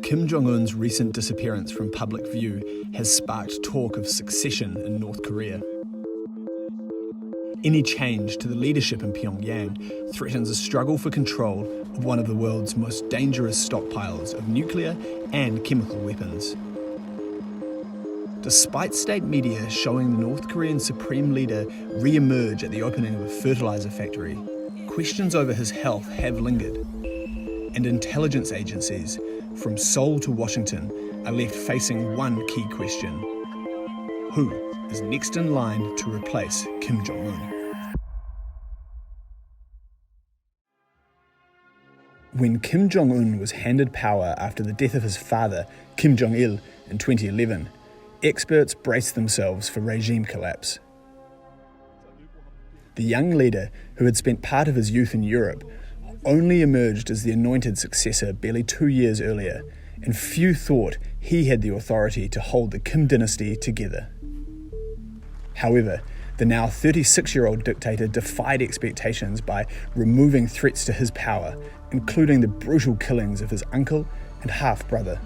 Kim Jong Un's recent disappearance from public view has sparked talk of succession in North Korea. Any change to the leadership in Pyongyang threatens a struggle for control of one of the world's most dangerous stockpiles of nuclear and chemical weapons. Despite state media showing the North Korean Supreme Leader re-emerge at the opening of a fertilizer factory, questions over his health have lingered, and intelligence agencies, from Seoul to Washington, are left facing one key question: who is next in line to replace Kim Jong Un? When Kim Jong Un was handed power after the death of his father, Kim Jong-il, in 2011, experts braced themselves for regime collapse. The young leader, who had spent part of his youth in Europe, only emerged as the anointed successor barely 2 years earlier, and few thought he had the authority to hold the Kim dynasty together. However, the now 36-year-old dictator defied expectations by removing threats to his power, including the brutal killings of his uncle and half-brother.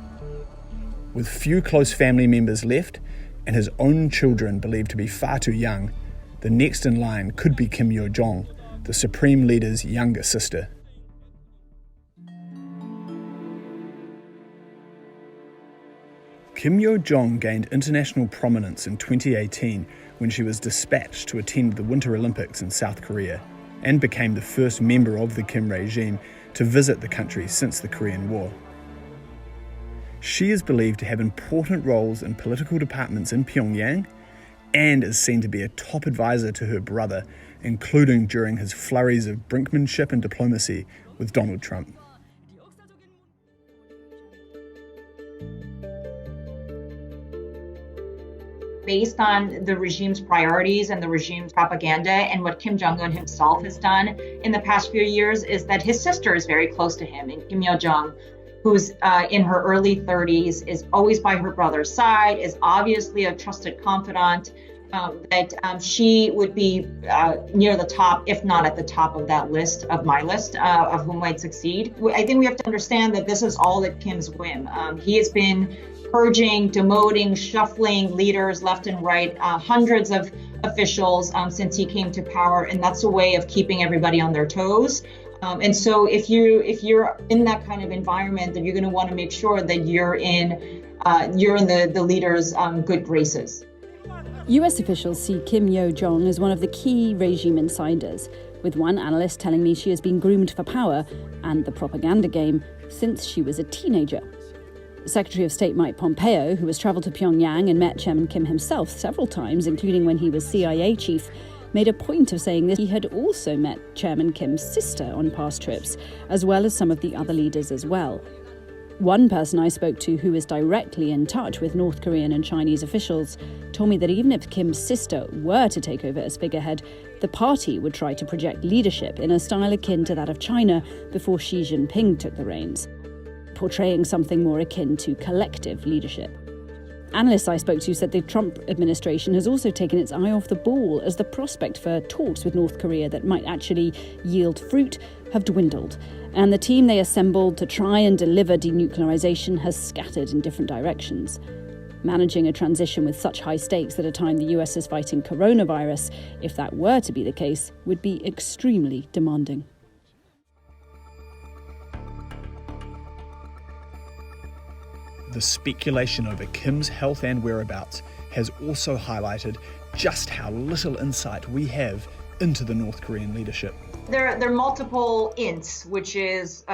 With few close family members left, and his own children believed to be far too young, the next in line could be Kim Yo Jong, the Supreme Leader's younger sister. Kim Yo Jong gained international prominence in 2018 when she was dispatched to attend the Winter Olympics in South Korea, and became the first member of the Kim regime to visit the country since the Korean War. She is believed to have important roles in political departments in Pyongyang, and is seen to be a top advisor to her brother, including during his flurries of brinkmanship and diplomacy with Donald Trump. Based on the regime's priorities and the regime's propaganda, and what Kim Jong Un himself has done in the past few years, is that his sister is very close to him, and Kim Yo Jong, who's in her early 30s, is always by her brother's side, is obviously a trusted confidant, that she would be near the top, if not at the top of that list, of my list, of who might succeed. I think we have to understand that this is all at Kim's whim. He has been purging, demoting, shuffling leaders left and right, hundreds of officials since he came to power, and that's a way of keeping everybody on their toes. And so if you're in that kind of environment, then you're going to want to make sure that you're in the leader's good graces. US officials see Kim Yo Jong as one of the key regime insiders, with one analyst telling me she has been groomed for power and the propaganda game since she was a teenager. Secretary of State Mike Pompeo, who has travelled to Pyongyang and met Chairman Kim himself several times, including when he was CIA chief, made a point of saying that he had also met Chairman Kim's sister on past trips, as well as some of the other leaders as well. One person I spoke to, who is directly in touch with North Korean and Chinese officials, told me that even if Kim's sister were to take over as figurehead, the party would try to project leadership in a style akin to that of China before Xi Jinping took the reins, portraying something more akin to collective leadership. Analysts I spoke to said the Trump administration has also taken its eye off the ball, as the prospect for talks with North Korea that might actually yield fruit have dwindled, and the team they assembled to try and deliver denuclearization has scattered in different directions. Managing a transition with such high stakes at a time the US is fighting coronavirus, if that were to be the case, would be extremely demanding. The speculation over Kim's health and whereabouts has also highlighted just how little insight we have into the North Korean leadership. There are multiple INTs, which is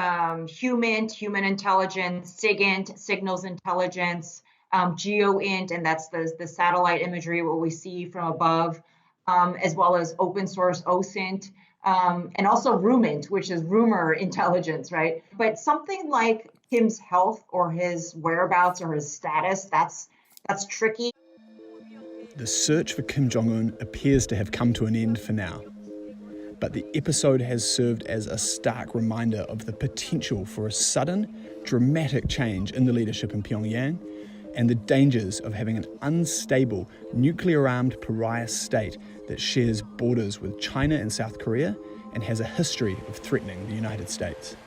human intelligence, SIGINT, signals intelligence, GEOINT, and that's the satellite imagery, what we see from above, as well as open source OSINT, and also RUMINT, which is rumor intelligence, right? But something like Kim's health or his whereabouts or his status, that's tricky. The search for Kim Jong Un appears to have come to an end for now. But the episode has served as a stark reminder of the potential for a sudden, dramatic change in the leadership in Pyongyang, and the dangers of having an unstable, nuclear-armed pariah state that shares borders with China and South Korea and has a history of threatening the United States.